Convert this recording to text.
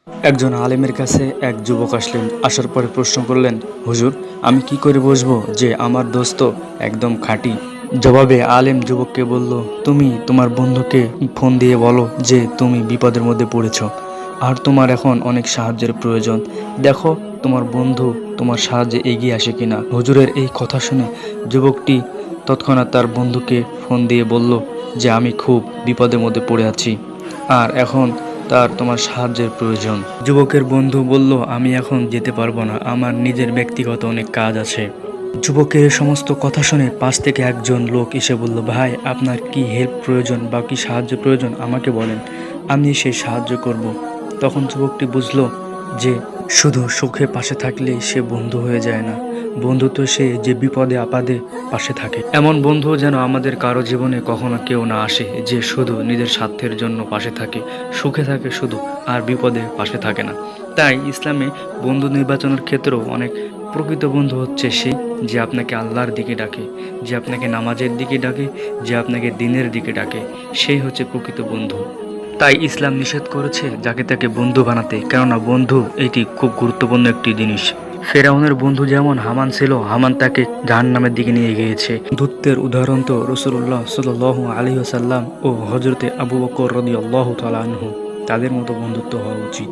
একজন আলেমের কাছে এক যুবক আসলেন। আসার পরে প্রশ্ন করলেন, হুজুর, আমি কি করে বুঝবো যে আমার দোস্ত একদম খাঁটি? জবাবে আলেম যুবককে বলল, তুমি তোমার বন্ধুকে ফোন দিয়ে বলো যে তুমি বিপদের মধ্যে পড়েছ আর তোমার এখন অনেক সাহায্যের প্রয়োজন। দেখো তোমার বন্ধু তোমার সাহায্যে এগিয়ে আসে কিনা। হুজুরের এই কথা শুনে যুবকটি তৎক্ষণাৎ তার বন্ধুকে ফোন দিয়ে বলল যে আমি খুব বিপদের মধ্যে পড়ে আছি আর এখন তোমার সাহায্যের প্রয়োজন। যুবকের বন্ধু বলল, আমি এখন যেতে পারবো না, আমার নিজের ব্যক্তিগত অনেক কাজ আছে। যুবকের এই সমস্ত কথা শুনে পাশ থেকে একজন লোক এসে বলল, ভাই, আপনার কি হেল্প প্রয়োজন বা কি সাহায্য প্রয়োজন আমাকে বলেন, আমি সেই সাহায্য করব। তখন যুবকটি বুঝলো যে শুধু সুখে পাশে থাকলেই সে বন্ধু হয়ে যায় না, বন্ধু তো সে যে বিপদে আপদে পাশে থাকে। এমন বন্ধু যেন আমাদের কারো জীবনে কখনো কেউ না আসে যে শুধু নিজের স্বার্থের জন্য পাশে থাকে, সুখে থাকে শুধু আর বিপদে পাশে থাকে না। তাই ইসলামে বন্ধু নির্বাচনের ক্ষেত্রেও অনেক প্রকৃত বন্ধু হচ্ছে সে যে আপনাকে আল্লাহর দিকে ডাকে, যে আপনাকে নামাজের দিকে ডাকে, যে আপনাকে দিনের দিকে ডাকে, সেই হচ্ছে প্রকৃত বন্ধু। তাই ইসলাম নিষেধ করেছে যাকে তাকে বন্ধু বানাতে, কেননা বন্ধু এটি খুব গুরুত্বপূর্ণ একটি জিনিস। ফেরাউনের বন্ধু যেমন হামান ছিল, হামান তাকে জাহান্নামের দিকে নিয়ে গিয়েছে। বন্ধুত্বের উদাহরণ তো রাসূলুল্লাহ সাল্লাল্লাহু আলাইহি ওয়াসাল্লাম ও হযরতে আবু বকর রাদিয়াল্লাহু তাআলা আনহু, তাদের মতো বন্ধুত্ব হওয়া উচিত।